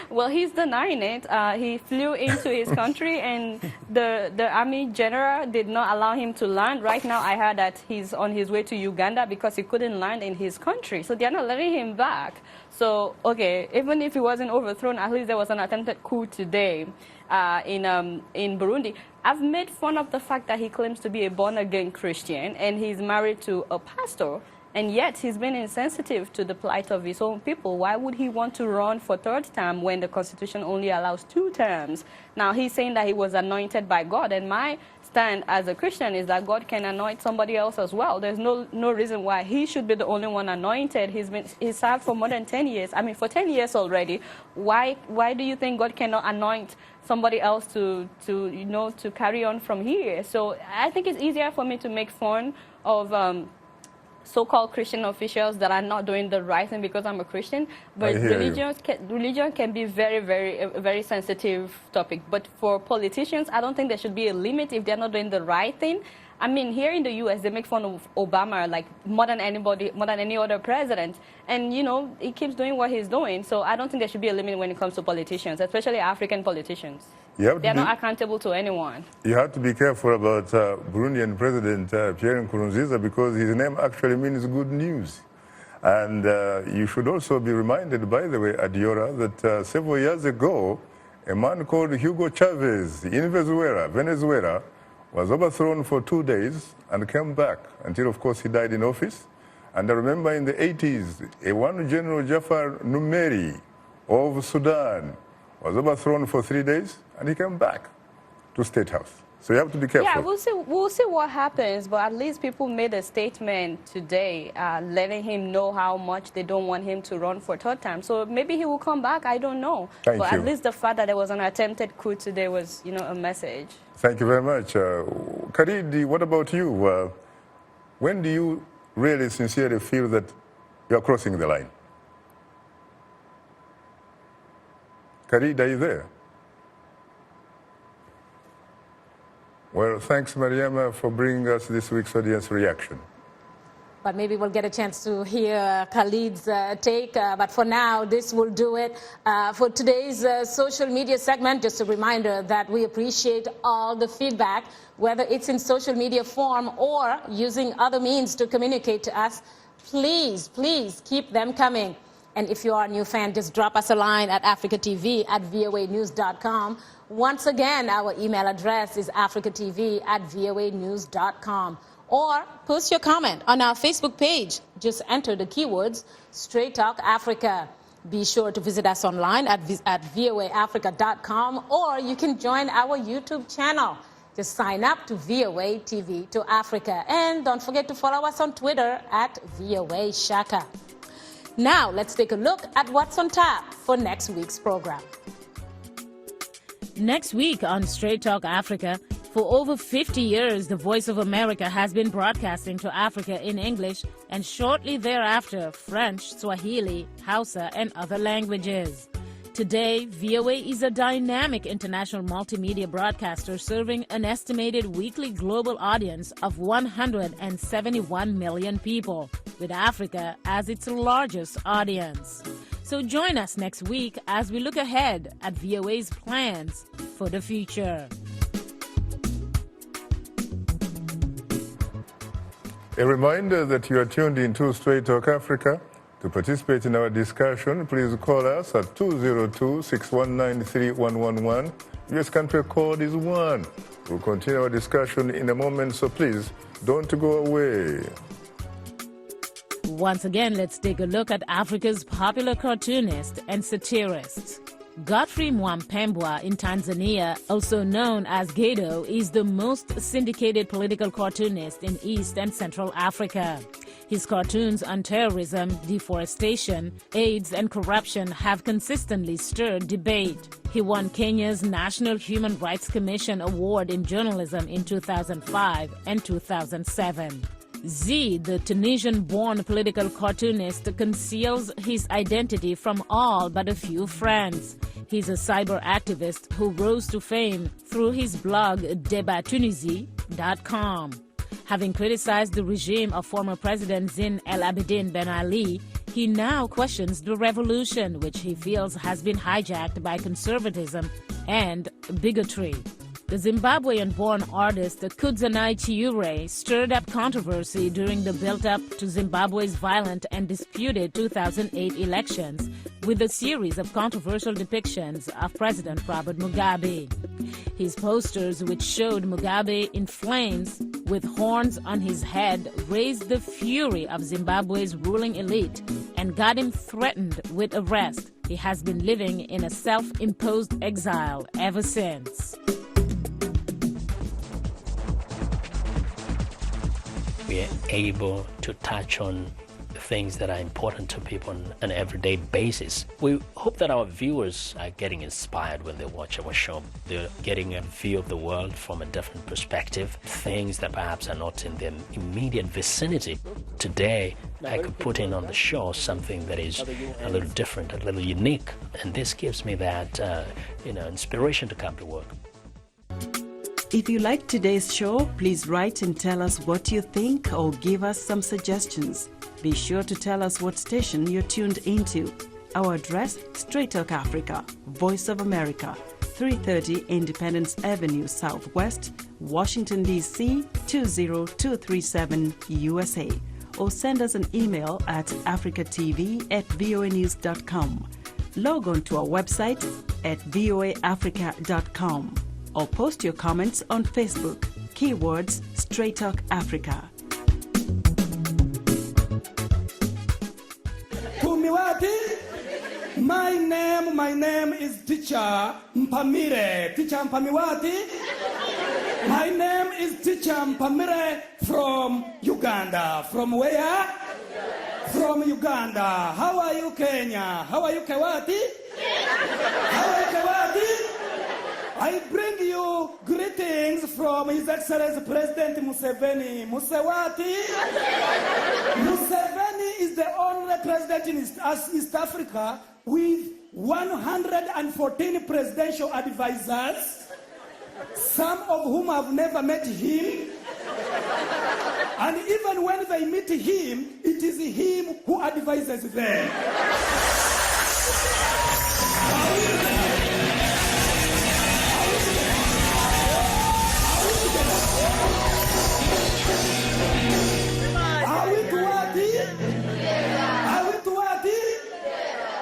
Well, he's denying it. He flew into his country, and the army general did not allow him to land. Right now, I heard that he's on his way to Uganda because he couldn't land in his country. So they're not letting him back. So, okay, even if he wasn't overthrown, at least there was an attempted coup today in Burundi. I've made fun of the fact that he claims to be a born-again Christian, and he's married to a pastor. And yet, he's been insensitive to the plight of his own people. Why would he want to run for third term when the Constitution only allows 2 terms? Now, he's saying that he was anointed by God. And my stand as a Christian is that God can anoint somebody else as well. There's no reason why he should be the only one anointed. He's served for more than 10 years. I mean, for 10 years already. Why do you think God cannot anoint somebody else to carry on from here? So I think it's easier for me to make fun of so-called Christian officials that are not doing the right thing because I'm a Christian, but religion can be a very sensitive topic. But for politicians, I don't think there should be a limit if they're not doing the right thing. I mean, here in the U.S., they make fun of Obama like more than any other president, and he keeps doing what he's doing. So I don't think there should be a limit when it comes to politicians, especially African politicians. They're not accountable to anyone. You have to be careful about Burundian President Pierre Nkurunziza because his name actually means good news. And you should also be reminded, by the way, Adiola, that several years ago, a man called Hugo Chavez in Venezuela, was overthrown for 2 days and came back until, of course, he died in office. And I remember in the 80s, one General Jafar Numeri of Sudan was overthrown for 3 days, and he came back to State House. So you have to be careful. Yeah, we'll see what happens, but at least people made a statement today letting him know how much they don't want him to run for third time. So maybe he will come back, I don't know. But at least the fact that there was an attempted coup today was, a message. Thank you very much. Karidi, what about you? When do you really sincerely feel that you're crossing the line? Karidi, are you there? Well, thanks, Mariama, for bringing us this week's audience reaction. But maybe we'll get a chance to hear Khalid's take. But for now, this will do it. For today's social media segment, just a reminder that we appreciate all the feedback, whether it's in social media form or using other means to communicate to us. Please keep them coming. And if you are a new fan, just drop us a line at africatv@voanews.com. Once again, our email address is africatv@voanews.com. Or post your comment on our Facebook page. Just enter the keywords Straight Talk Africa. Be sure to visit us online at voaafrica.com, or you can join our YouTube channel. Just sign up to VOA TV to Africa. And don't forget to follow us on Twitter at VOA Shaka. Now, let's take a look at what's on tap for next week's program. Next week on Straight Talk Africa, for over 50 years, the Voice of America has been broadcasting to Africa in English and shortly thereafter, French, Swahili, Hausa, and other languages. Today, VOA is a dynamic international multimedia broadcaster serving an estimated weekly global audience of 171 million people, with Africa as its largest audience. So join us next week as we look ahead at VOA's plans for the future. A reminder that you are tuned into Straight Talk Africa. To participate in our discussion, please call us at 202-619-3111. US country code is 1. We'll continue our discussion in a moment, so please don't go away. Once again, let's take a look at Africa's popular cartoonist and satirist. Godfrey Mpamire in Tanzania, also known as Gedo, is the most syndicated political cartoonist in East and Central Africa. His cartoons on terrorism, deforestation, AIDS, and corruption have consistently stirred debate. He won Kenya's National Human Rights Commission Award in Journalism in 2005 and 2007. Z, the Tunisian-born political cartoonist, conceals his identity from all but a few friends. He's a cyber activist who rose to fame through his blog debattunisie.com. Having criticized the regime of former President Zine El Abidine Ben Ali, he now questions the revolution, which he feels has been hijacked by conservatism and bigotry. The Zimbabwean-born artist Kudzanai Chiure stirred up controversy during the build-up to Zimbabwe's violent and disputed 2008 elections with a series of controversial depictions of President Robert Mugabe. His posters, which showed Mugabe in flames with horns on his head, raised the fury of Zimbabwe's ruling elite and got him threatened with arrest. He has been living in a self-imposed exile ever since. We are able to touch on things that are important to people on an everyday basis. We hope that our viewers are getting inspired when they watch our show. They're getting a view of the world from a different perspective, things that perhaps are not in their immediate vicinity. Today, I could put in on the show something that is a little different, a little unique, and this gives me that inspiration to come to work. If you like today's show, please write and tell us what you think or give us some suggestions. Be sure to tell us what station you're tuned into. Our address, Straight Talk Africa, Voice of America, 330 Independence Avenue Southwest, Washington, D.C. 20237 USA. Or send us an email at africatv@voanews.com. Log on to our website at voaafrica.com. Or post your comments on Facebook. Keywords Straight Talk Africa. My name is Teacher Mpamire. Teacher Mpamiwati. My name is Teacher Mpamire from Uganda. From where? From Uganda. How are you, Kenya? How are you, Kewati? How are you, Kewati? I bring you greetings from His Excellency President Museveni. Musewati. Museveni is the only president in East Africa with 114 presidential advisors, some of whom have never met him. And even when they meet him, it is him who advises them.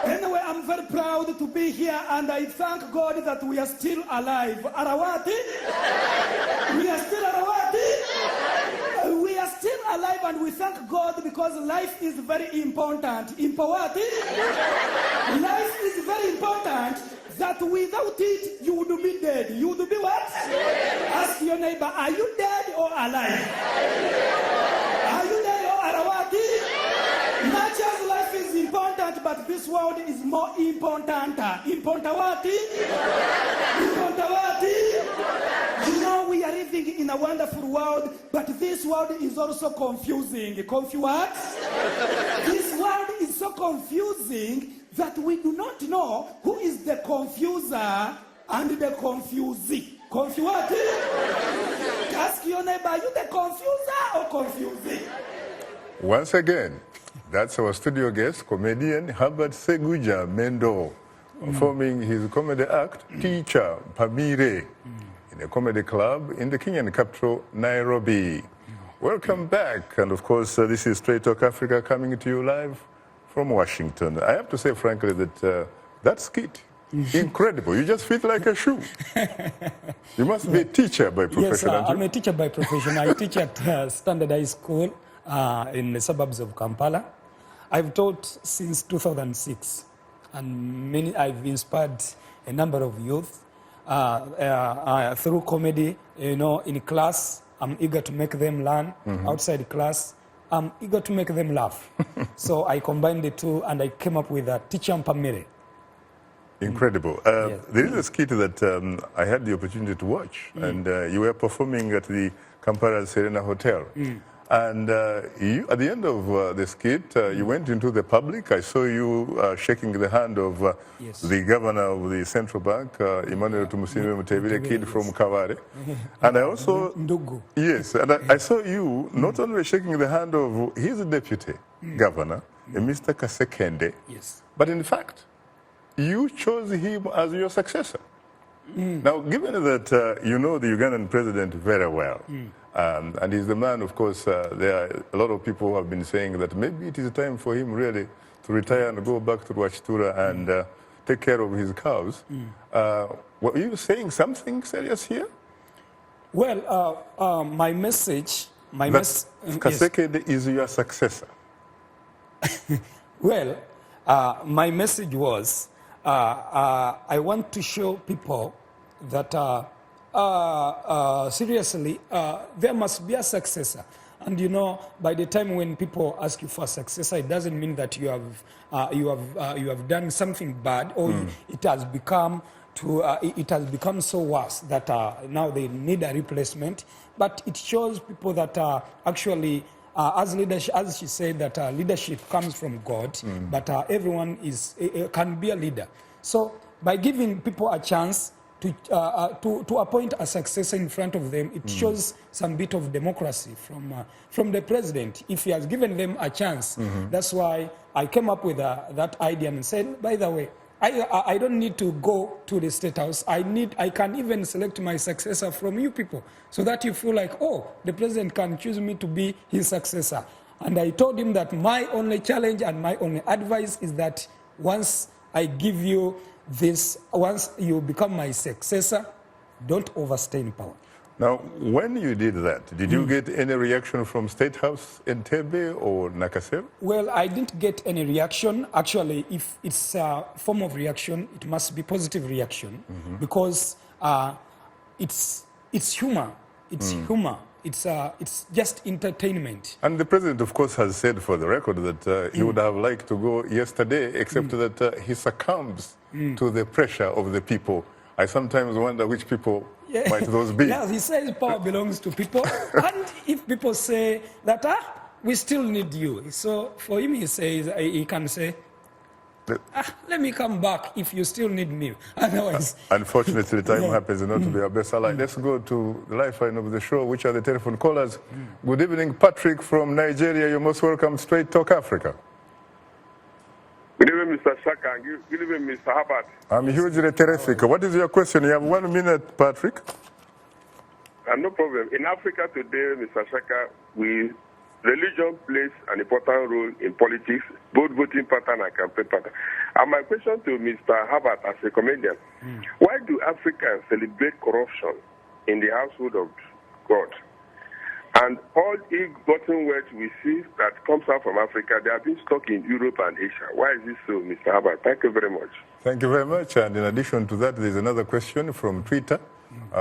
Anyway, I'm very proud to be here, and I thank God that we are still alive. Arawati? We are still Arawati? We are still alive, and we thank God because life is very important. Impawati? Life is very important, that without it, you would be dead. You would be what? Ask your neighbor, are you dead or alive? Are you dead or Arawati? Much as life is important, this world is more important. Importantawati? You know, we are living in a wonderful world, but this world is also confusing. What? This world is so confusing that we do not know who is the confuser and the confusee. What? Ask your neighbor, are you the confuser or confusing? Once again, that's our studio guest, comedian Herbert Seguja Mendo, performing his comedy act, Teacher Mpamire, in a comedy club in the Kenyan capital, Nairobi. Welcome back, and of course, this is Straight Talk Africa coming to you live from Washington. I have to say, frankly, that that skit, incredible. You just fit like a shoe. You must be a teacher by profession. Yes, I'm a teacher by profession. I teach at Standard High School in the suburbs of Kampala. I've taught since 2006, and I've inspired a number of youth through comedy. You know, in class, I'm eager to make them learn. Outside class, I'm eager to make them laugh. So I combined the two, and I came up with a Teacher Mpamire. Incredible. Yes. There is a skit that I had the opportunity to watch, and you were performing at the Kampala Serena Hotel. And you, at the end of the skit, you went into the public. I saw you shaking the hand of the governor of the central bank, Emmanuel Tumusiime Mutebile, kid from Kaware. And I also, yes, and I saw you not only shaking the hand of his deputy governor, Mr. Kasekende, but in fact, you chose him as your successor. Now, given that you know the Ugandan president very well, and he's the man, of course, there are a lot of people who have been saying that maybe it is time for him really to retire and go back to Rwachitura and take care of his cows. Were you saying something serious here? Well, my message... Kasekede is your successor. Well, my message was, I want to show people that seriously, there must be a successor. And you know, by the time when people ask you for a successor, it doesn't mean that you have done something bad, or it has become so worse that now they need a replacement. But it shows people that actually, as leadership, as she said, that leadership comes from God, but everyone can be a leader. So by giving people a chance to appoint a successor in front of them, it shows some bit of democracy from the president, if he has given them a chance. That's why I came up with that idea and said, by the way, I don't need to go to the State House. I can even select my successor from you people, so that you feel like, oh, the president can choose me to be his successor. And I told him that my only challenge and my only advice is that once I give you this, once you become my successor, don't overstay in power. Now, when you did that, did you get any reaction from State House Entebbe or Nakasero? Well, I didn't get any reaction. Actually, if it's a form of reaction, it must be positive reaction, because it's humor. It's humor. It's just entertainment. And the president, of course, has said for the record that he would have liked to go yesterday, except that he succumbs to the pressure of the people. I sometimes wonder which people might those be. Yeah, he says power belongs to people. And if people say that, we still need you. So for him, he says, he can say, let me come back if you still need me. Otherwise. Unfortunately, time happens not to be our best ally. Let's go to the lifeline of the show, which are the telephone callers. Good evening, Patrick from Nigeria. You're most welcome, Straight Talk Africa. Good evening, Mr. Shaka. Good evening, Mr. Herbert. I'm hugely terrific. What is your question? You have 1 minute, Patrick. No problem. In Africa today, Mr. Shaka, religion plays an important role in politics, both voting pattern and campaign pattern. And my question to Mr. Herbert as a comedian, why do Africans celebrate corruption in the household of God? And all ill-gotten wealth we see that comes out from Africa, they are being stuck in Europe and Asia. Why is this so, Mr. Herbert? Thank you very much. Thank you very much. And in addition to that, there's another question from Twitter.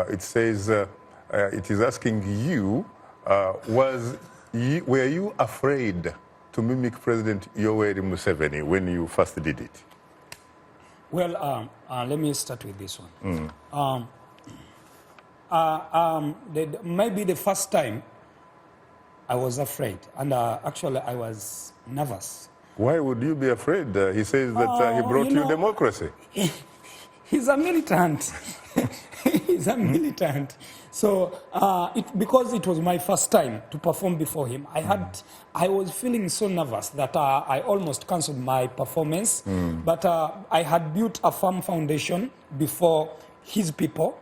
It says, it is asking you, were you afraid to mimic President Yoweri Museveni when you first did it? Well, let me start with this one. Maybe the first time I was afraid, and actually I was nervous. Why would you be afraid? He says that he brought you democracy. He's a militant. He's a militant. So because it was my first time to perform before him, I was feeling so nervous that I almost cancelled my performance. But I had built a firm foundation before his people.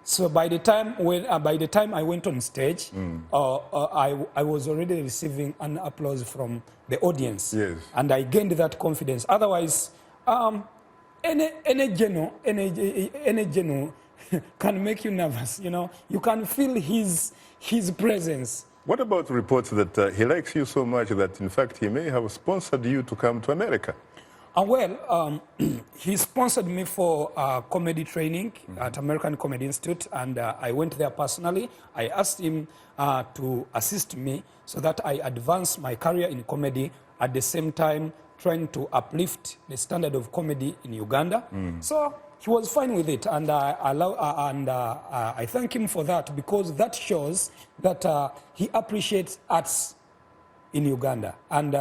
So by the time I went on stage, I was already receiving an applause from the audience, yes. And I gained that confidence. Otherwise, any general can make you nervous. You know, you can feel his presence. What about reports that he likes you so much that, in fact, he may have sponsored you to come to America? Well, he sponsored me for comedy training at American Comedy Institute, and I went there personally. I asked him to assist me so that I advance my career in comedy, at the same time trying to uplift the standard of comedy in Uganda. So he was fine with it, and I thank him for that, because that shows that he appreciates arts in Uganda. And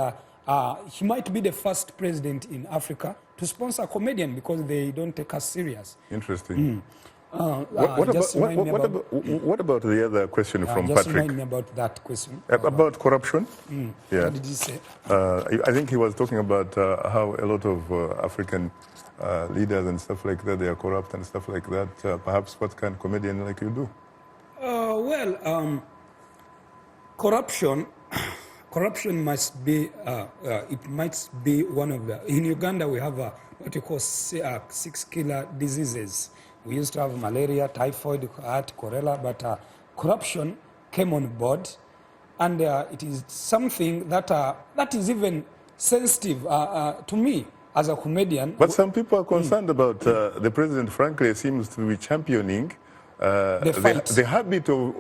he might be the first president in Africa to sponsor a comedian, because they don't take us serious. Interesting. What about the other question from just Patrick? Remind me about that question. About corruption? Yeah. What did he say? I think he was talking about how a lot of African leaders and stuff like that, they are corrupt and stuff like that. Perhaps what can a comedian like you do? Corruption must be, it might be one of the, in Uganda we have what you call 6 killer diseases. We used to have malaria, typhoid, heart, cholera, but corruption came on board, and it is something that is even sensitive to me as a comedian. But some people are concerned about the president, frankly, seems to be championing the habit of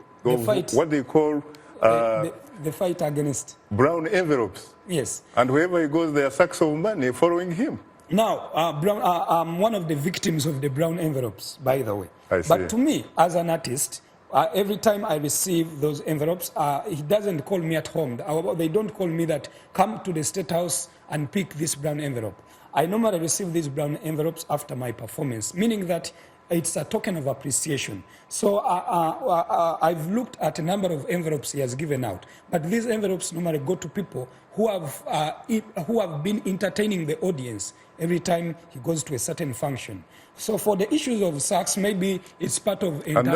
what they call the fight against brown envelopes. Yes. And wherever he goes, there are sacks of money following him. Now, I'm one of the victims of the brown envelopes, by the way. I see. But to me, as an artist, every time I receive those envelopes, he doesn't call me at home. They don't call me that, come to the State House and pick this brown envelope. I normally receive these brown envelopes after my performance, meaning that it's a token of appreciation. So I've looked at a number of envelopes he has given out, but these envelopes normally go to people who have been entertaining the audience every time he goes to a certain function. So for the issues of sacks, maybe it's part of and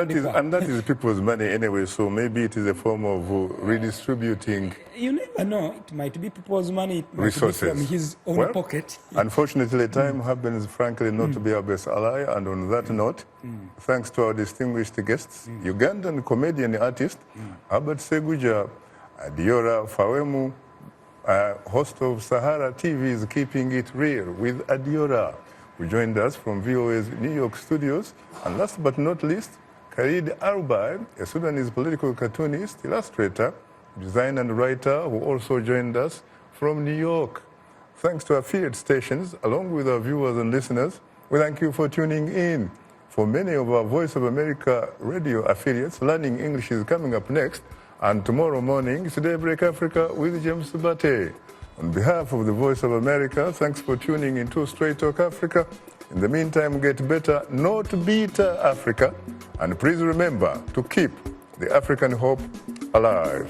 that is people's money anyway, so maybe it is a form of redistributing. You never know. It might be people's money, it might resources be from his own pocket. Unfortunately, time happens, frankly, not to be our best ally. And on that note, thanks to our distinguished guests, Ugandan comedian artist Albert Seguja Adiora Fawemu, host of Sahara TV's Keeping It Real with Adiora, who joined us from VOA's New York studios. And last but not least, Khalid Arbai, a Sudanese political cartoonist, illustrator, designer and writer, who also joined us from New York. Thanks to affiliate stations, along with our viewers and listeners, we thank you for tuning in. For many of our Voice of America radio affiliates, Learning English is coming up next. And tomorrow morning, it's Daybreak Africa with James Bate. On behalf of the Voice of America, thanks for tuning into Straight Talk Africa. In the meantime, get better, not better Africa. And please remember to keep the African hope alive.